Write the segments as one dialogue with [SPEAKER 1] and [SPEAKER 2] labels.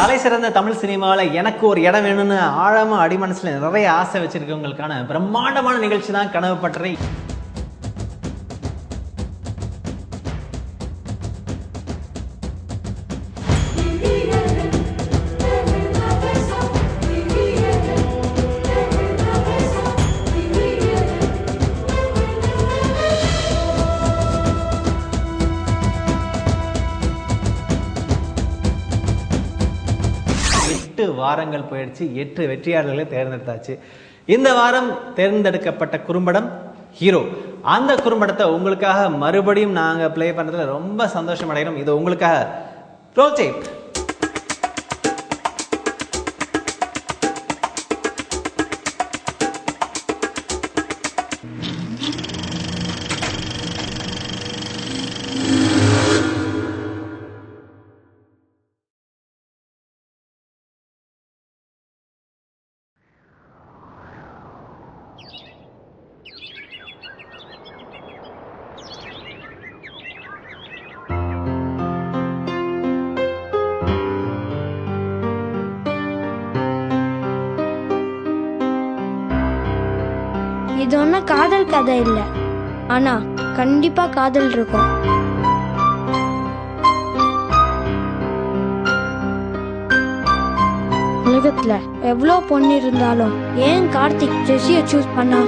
[SPEAKER 1] தலை சிறந்த தமிழ் சினிமாவில் எனக்கு ஒரு இடம் வேணும்னு ஆழமா அடிமனசுல நிறைய ஆசை வச்சிருக்கவங்களுக்கான பிரம்மாண்டமான நிகழ்ச்சி தான் கனவு பட்டறை. வாரங்கள் போயிடுச்சு, 8 வெற்றியாளர்களை தேர்ந்தெடுத்தாச்சு. இந்த வாரம் தேர்ந்தெடுக்கப்பட்ட குறும்படம் ஹீரோ. அந்த குறும்படத்தை உங்களுக்காக மறுபடியும் நாங்க பிளே பண்றதுல ரொம்ப சந்தோஷம் அடைகிறோம். இது உங்களுக்காக ப்ரோஜெக்ட்.
[SPEAKER 2] இது ஒன்றும் காதல் கதை இல்லை, ஆனா கண்டிப்பா காதல் இருக்கும். உலகத்துல எவ்வளோ பொண்ணு இருந்தாலும் ஏன் கார்த்திக் ஜெஸியை சூஸ் பண்ணா?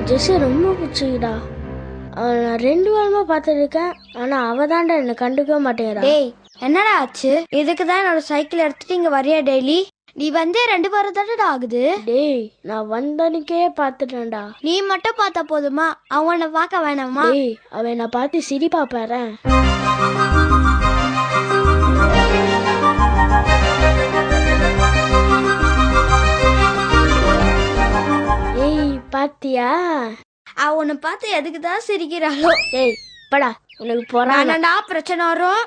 [SPEAKER 3] ஜெஸி ரொம்ப பிடிச்சிக்கிட்டா. நான் 2 வாரமா பார்த்துருக்கேன், ஆனா அவ தாண்டா என்ன கண்டுக்க மாட்டேங்கிறா.
[SPEAKER 2] டேய் என்னடா ஆச்சு? இதுக்கு தான் என்னோட சைக்கிள் எடுத்துட்டு இங்க வரியா டெய்லி? நீ வந்து 2 வாரம் தானடா ஆகுது.
[SPEAKER 3] டேய் நான் வந்தனுக்கே பார்த்துட்டேன்டா.
[SPEAKER 2] நீ மட்டும் பார்த்தா போதுமா? அவனை பார்க்க வேணாமா?
[SPEAKER 3] டேய் அவன் நான் பார்த்து சிரிப்பா பாரு. பாத்தியா?
[SPEAKER 2] அவனை பார்த்து எதுக்கு தான் சிரிக்கிறாளோ?
[SPEAKER 3] டேய் படா, உனக்கு போறானடா
[SPEAKER 2] பிரச்சனை வரும்.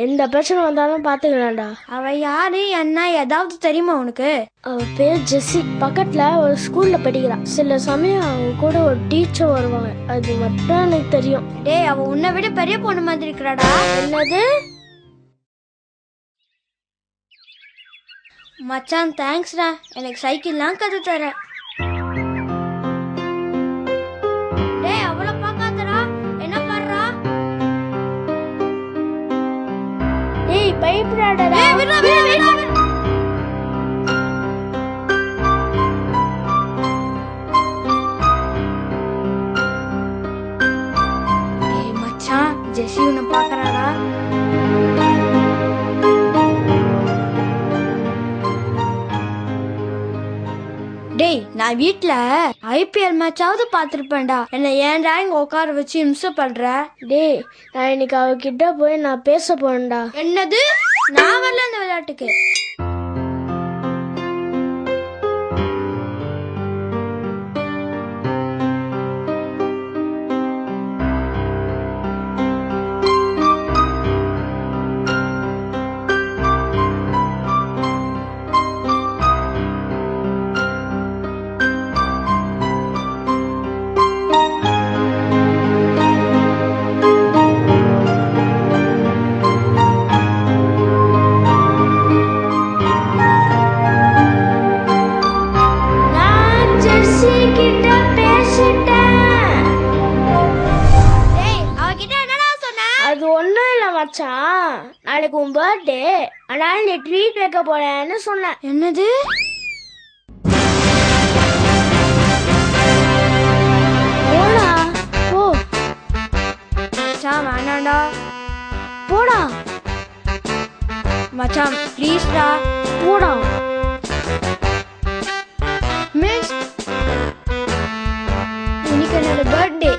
[SPEAKER 3] எந்த பிரச்சனை வந்தாலும் பாத்துக்கலாம்டா.
[SPEAKER 2] அவ யாரு என்ன ஏதாவது தெரியுமா உனக்கு?
[SPEAKER 3] அவ பேர் ஜெஸி. பக்கத்துல ஒரு ஸ்கூல்ல படிக்கிறான். சில சமயம் அவங்க கூட ஒரு டீச்சர் வருவாங்க, அது மட்டும் எனக்கு தெரியும்.
[SPEAKER 2] டேய் அவ உன்னை விட பெரிய பொண்ணு மாதிரி இருக்கிறாடா.
[SPEAKER 3] என்னது
[SPEAKER 2] மச்சான்? தேங்க்ஸ்டா, எனக்கு சைக்கிள்லாம் கத்து தர.
[SPEAKER 3] பயப்படாதடா.
[SPEAKER 2] மச்சான் ஜெஸி உன்னை பாக்குறாடா. டேய் நான் வீட்டுல IPL மேட்சாவது பாத்திருப்பேன்டா. என்ன ஏன்டா இங்க உட்கார வச்சு இம்சை பண்ற?
[SPEAKER 3] டேய் நான் இன்னைக்கு அவகிட்ட போய் நான் பேச போறேன்டா.
[SPEAKER 2] என்னது? நான் வரல இந்த விளையாட்டுக்கு.
[SPEAKER 3] நாளைக்கு உன் பர்த்டே, அதனால நீ ட்ரீட் வைக்க போறேன்னு சொன்னேன்.
[SPEAKER 2] என்னது?
[SPEAKER 3] போடா போ.
[SPEAKER 2] மச்சான் வேணாண்டா.
[SPEAKER 3] போடா
[SPEAKER 2] மச்சான் ப்ளீஸ்டா.
[SPEAKER 3] போடா.
[SPEAKER 2] மிஸ் இன்னைக்கு என்னோட பர்த்டே.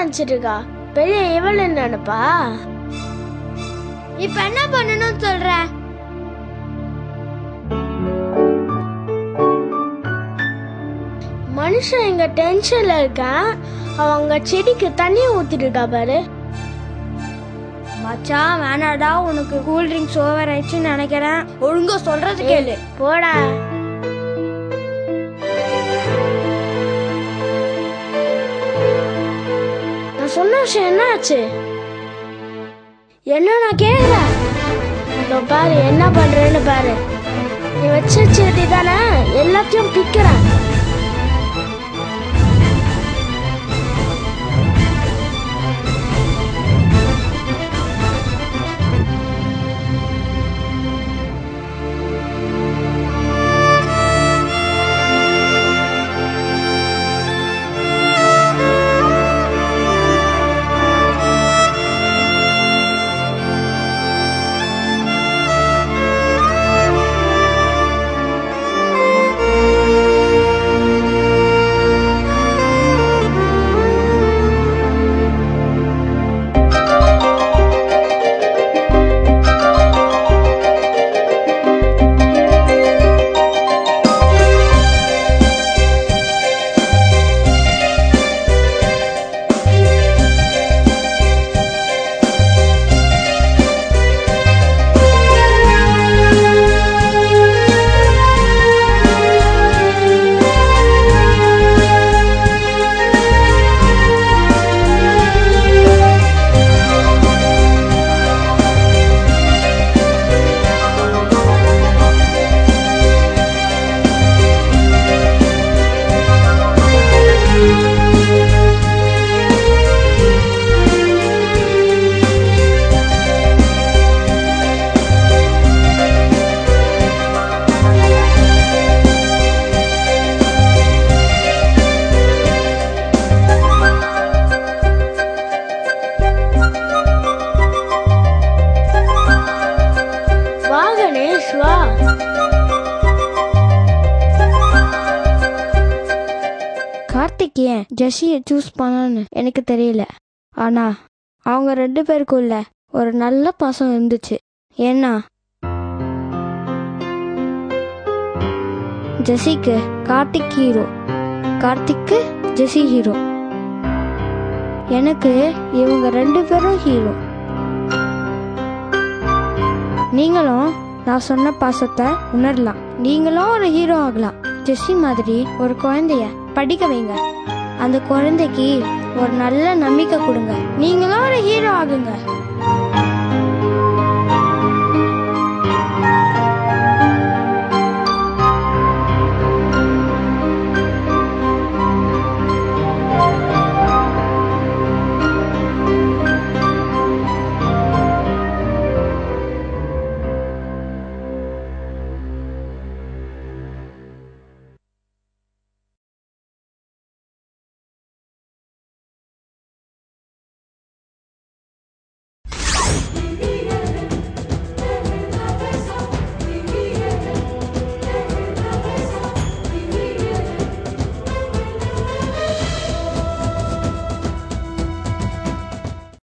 [SPEAKER 3] நினைச்சிட்டு இருக்கா? பெரிய இவள் நினைப்பா.
[SPEAKER 2] இப்ப என்ன பண்ணணும்னு சொல்ற?
[SPEAKER 3] மனுஷன் இங்க டென்ஷன்ல இருக்கான், அவங்க செடிக்கு தண்ணி ஊத்திட்டு இருக்கா பாரு.
[SPEAKER 2] மச்சான் வேணாடா, உனக்கு கூல் ட்ரிங்க்ஸ் ஓவர் ஆயிடுச்சுன்னு நினைக்கிறேன். ஒழுங்கா சொல்றது கேளு.
[SPEAKER 3] போடா. நான் சொன்ன விஷயம் என்ன ஆச்சு? என்ன நான் கேக்குறேன். இதோ பாரு என்ன பண்றேன்னு பாரு. நீ வச்ச செடி தானே எல்லாத்தையும் பிக்கிறேன்.
[SPEAKER 2] கார்த்திக் ஏன் ஜெஸ்ஸியை சூஸ் பண்ணான்னு எனக்கு தெரியல. ஆனா அவங்க 2 பேருக்குள்ள ஒரு நல்ல பாசம் இருந்துச்சு. ஏன்னா ஜெஸ்ஸிக்கு கார்த்திக் ஹீரோ, கார்த்திக்கு ஜெஸ்ஸி ஹீரோ. எனக்கு இவங்க 2 பேரும் ஹீரோ. நீங்களும் நான் சொன்ன பாசத்தை உணரலாம். நீங்களும் ஒரு ஹீரோ ஆகலாம். ஜெஸ்ஸி மாதிரி ஒரு குழந்தைய படிக்க வைங்க. அந்த குழந்தைக்கு ஒரு நல்ல நம்பிக்கை கொடுங்க. நீங்களும் ஒரு ஹீரோ ஆகுங்க.